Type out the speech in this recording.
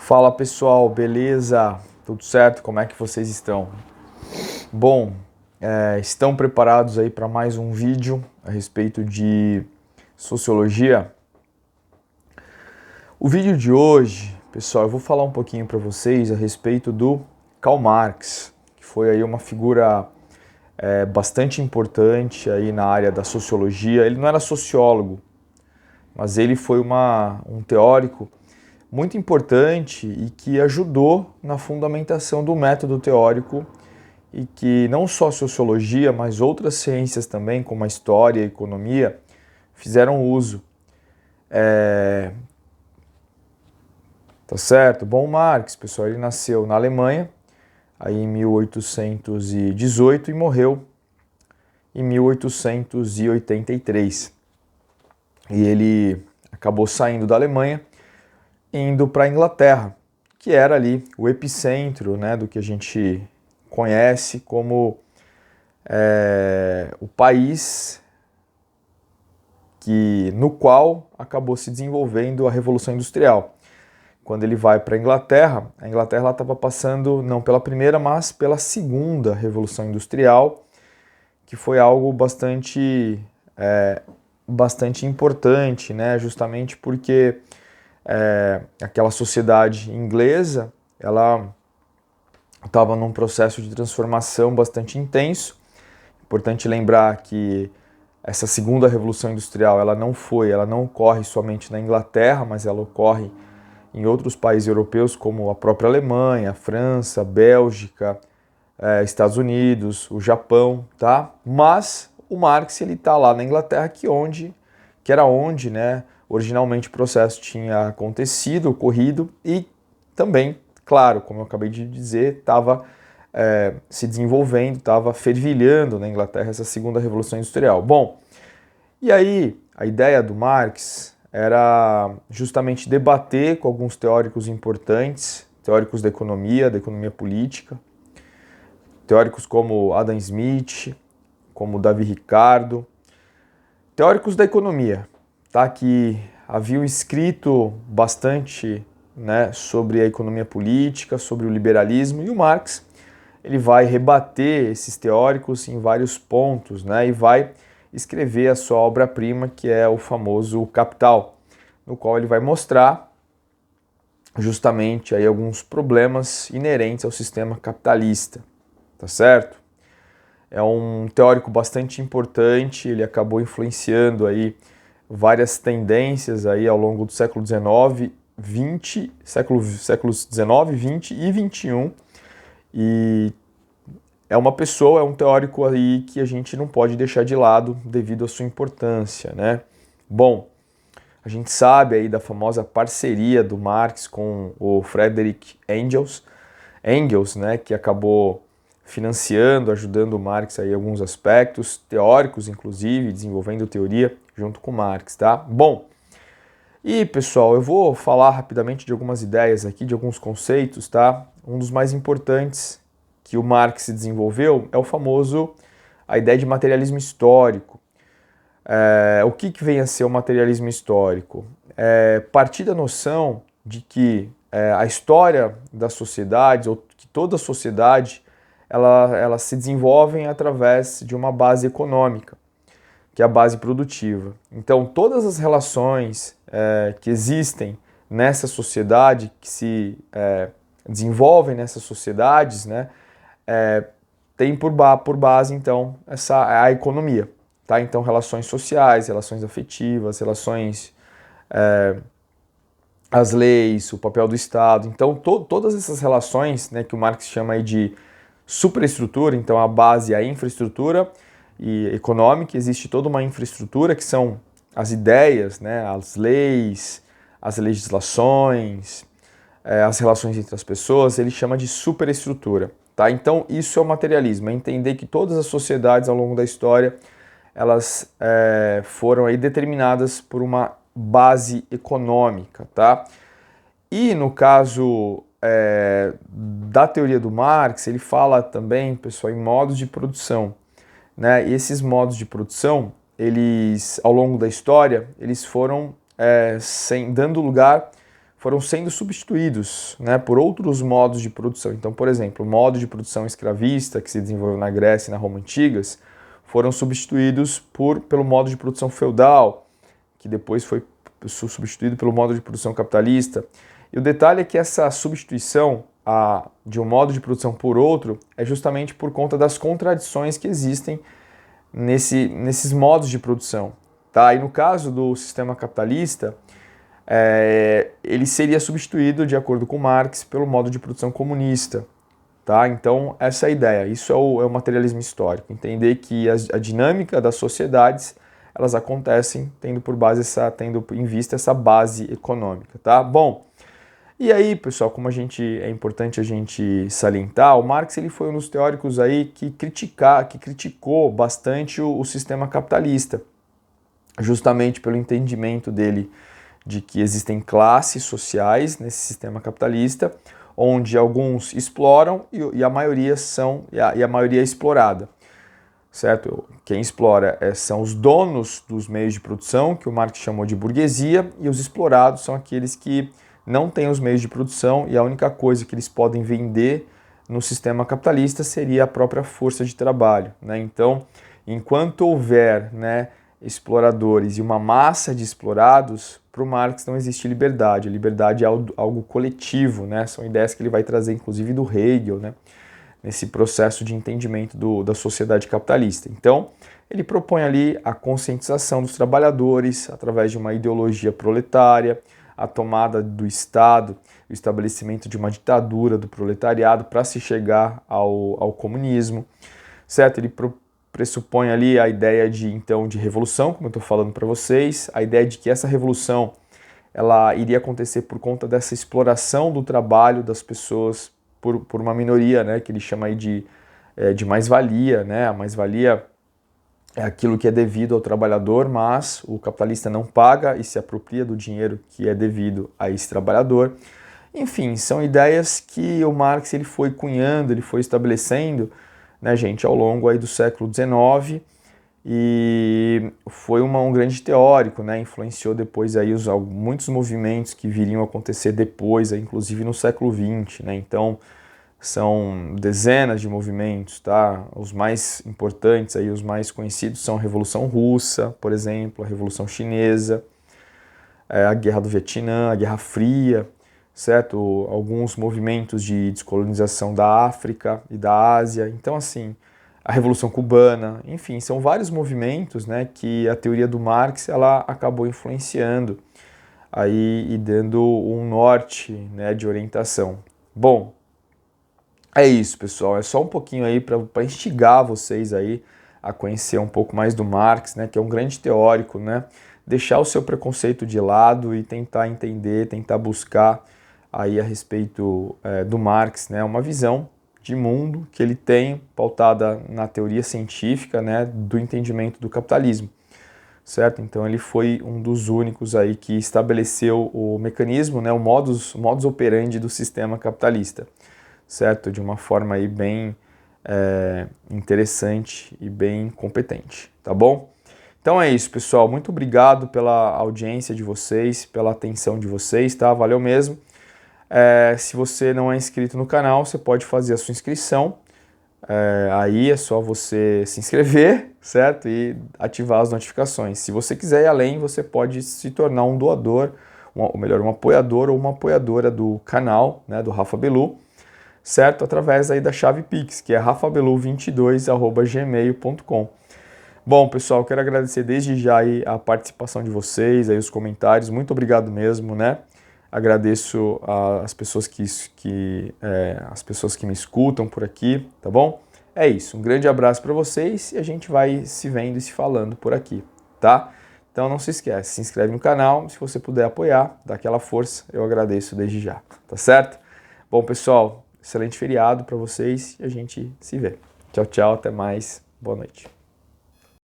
Fala pessoal, beleza? Tudo certo? Como é que vocês estão? Bom, estão preparados aí para mais um vídeo a respeito de sociologia? O vídeo de hoje, pessoal, eu vou falar um pouquinho para vocês a respeito do Karl Marx, que foi aí uma figura bastante importante aí na área da sociologia. Ele não era sociólogo, mas ele foi um teórico muito importante e que ajudou na fundamentação do método teórico e que não só a sociologia, mas outras ciências também, como a história e a economia, fizeram uso. Tá certo? Bom, Marx, pessoal, ele nasceu na Alemanha, aí em 1818 e morreu em 1883. E ele acabou saindo da Alemanha indo para a Inglaterra, que era ali o epicentro, né, do que a gente conhece como o país no qual acabou se desenvolvendo a Revolução Industrial. Quando ele vai para a Inglaterra estava passando não pela primeira, mas pela segunda Revolução Industrial, que foi algo bastante importante, né, justamente porque aquela sociedade inglesa, ela estava num processo de transformação bastante intenso. Importante lembrar que essa segunda revolução industrial, ela não ocorre somente na Inglaterra, mas ela ocorre em outros países europeus, como a própria Alemanha, França, Bélgica, Estados Unidos, o Japão, tá? Mas o Marx, ele está lá na Inglaterra, que era onde, né, originalmente o processo tinha ocorrido, e também, claro, como eu acabei de dizer, estava se desenvolvendo, estava fervilhando na Inglaterra essa segunda revolução industrial. Bom, e aí a ideia do Marx era justamente debater com alguns teóricos importantes, teóricos da economia política, teóricos como Adam Smith, como Davi Ricardo, teóricos da economia, tá? Que haviam escrito bastante, né, sobre a economia política, sobre o liberalismo, e o Marx ele vai rebater esses teóricos em vários pontos, né, e vai escrever a sua obra-prima, que é o famoso Capital, no qual ele vai mostrar justamente aí alguns problemas inerentes ao sistema capitalista, tá certo? É um teórico bastante importante, ele acabou influenciando aí várias tendências aí ao longo do século XIX, séculos XIX, XX e XXI. E é um teórico aí que a gente não pode deixar de lado devido à sua importância, né? Bom, a gente sabe aí da famosa parceria do Marx com o Friedrich Engels, né, que acabou financiando, ajudando o Marx aí em alguns aspectos, teóricos inclusive, desenvolvendo teoria junto com Marx, tá? Bom, e pessoal, eu vou falar rapidamente de algumas ideias aqui, de alguns conceitos, tá? Um dos mais importantes que o Marx desenvolveu é a ideia de materialismo histórico. O que vem a ser o materialismo histórico? Partir da noção de que a história das sociedades, ou que toda sociedade, ela se desenvolve através de uma base econômica, que é a base produtiva. Então, todas as relações que existem nessa sociedade, que se desenvolvem nessas sociedades, né, tem por base, então, a economia. Tá? Então, relações sociais, relações afetivas, as leis, o papel do Estado. Então, todas essas relações, né, que o Marx chama aí de superestrutura, então a base é a infraestrutura e econômica, existe toda uma infraestrutura que são as ideias, né, as leis, as legislações, as relações entre as pessoas, ele chama de superestrutura. Tá? Então, isso é o materialismo, é entender que todas as sociedades ao longo da história elas foram aí determinadas por uma base econômica, tá? E no caso da teoria do Marx, ele fala também, pessoal, em modos de produção, né? E esses modos de produção, eles, ao longo da história, eles foram foram sendo substituídos, né, por outros modos de produção. Então, por exemplo, o modo de produção escravista que se desenvolveu na Grécia e na Roma antigas foram substituídos pelo modo de produção feudal, que depois foi substituído pelo modo de produção capitalista. E o detalhe é que essa substituição de um modo de produção por outro é justamente por conta das contradições que existem nesses modos de produção. Tá? E no caso do sistema capitalista, ele seria substituído, de acordo com Marx, pelo modo de produção comunista. Tá? Então, essa é a ideia. Isso é o materialismo histórico. Entender que a dinâmica das sociedades, elas acontecem tendo em vista essa base econômica. Tá? Bom, e aí, pessoal, é importante a gente salientar, o Marx ele foi um dos teóricos aí que criticou bastante o sistema capitalista, justamente pelo entendimento dele de que existem classes sociais nesse sistema capitalista, onde alguns exploram e a maioria é explorada, certo? Quem explora são os donos dos meios de produção, que o Marx chamou de burguesia, e os explorados são aqueles que não têm os meios de produção e a única coisa que eles podem vender no sistema capitalista seria a própria força de trabalho, né? Então, enquanto houver, né, exploradores e uma massa de explorados, para o Marx não existe liberdade. A liberdade é algo coletivo, né? São ideias que ele vai trazer, inclusive, do Hegel, né? Nesse processo de entendimento da sociedade capitalista. Então, ele propõe ali a conscientização dos trabalhadores através de uma ideologia proletária, a tomada do Estado, o estabelecimento de uma ditadura do proletariado para se chegar ao comunismo, certo? Ele pressupõe ali a ideia de revolução, como eu estou falando para vocês, a ideia de que essa revolução ela iria acontecer por conta dessa exploração do trabalho das pessoas por uma minoria, né, que ele chama aí de mais-valia, né? A mais-valia é aquilo que é devido ao trabalhador, mas o capitalista não paga e se apropria do dinheiro que é devido a esse trabalhador. Enfim, são ideias que o Marx ele foi cunhando, ele foi estabelecendo, né, gente, ao longo aí do século XIX, e foi um grande teórico, né, influenciou depois aí muitos movimentos que viriam a acontecer depois, aí, inclusive no século XX, né, então são dezenas de movimentos, tá? Os mais importantes, aí, os mais conhecidos são a Revolução Russa, por exemplo, a Revolução Chinesa, a Guerra do Vietnã, a Guerra Fria, certo? Alguns movimentos de descolonização da África e da Ásia. Então, assim, a Revolução Cubana, enfim, são vários movimentos, né, que a teoria do Marx ela acabou influenciando aí e dando um norte, né, de orientação. Bom, é isso, pessoal. É só um pouquinho aí para instigar vocês aí a conhecer um pouco mais do Marx, né, que é um grande teórico, né? Deixar o seu preconceito de lado e tentar entender, tentar buscar aí a respeito do Marx, né? Uma visão de mundo que ele tem pautada na teoria científica, né, do entendimento do capitalismo, certo? Então ele foi um dos únicos aí que estabeleceu o mecanismo, né, o modus operandi do sistema capitalista, certo? De uma forma aí bem interessante e bem competente, tá bom? Então é isso, pessoal. Muito obrigado pela audiência de vocês, pela atenção de vocês, tá? Valeu mesmo. Se você não é inscrito no canal, você pode fazer a sua inscrição. Aí é só você se inscrever, certo? E ativar as notificações. Se você quiser ir além, você pode se tornar um doador, ou melhor, um apoiador ou uma apoiadora do canal, né, do Rafa Belu, certo? Através aí da chave Pix, que é rafabelu22@gmail.com. Bom, pessoal, quero agradecer desde já aí a participação de vocês, aí os comentários. Muito obrigado mesmo, né? Agradeço as pessoas as pessoas que me escutam por aqui, tá bom? É isso, um grande abraço para vocês e a gente vai se vendo e se falando por aqui, tá? Então não se esquece, se inscreve no canal, se você puder apoiar, dá aquela força, eu agradeço desde já, tá certo? Bom, pessoal, excelente feriado para vocês e a gente se vê. Tchau, tchau, até mais, boa noite.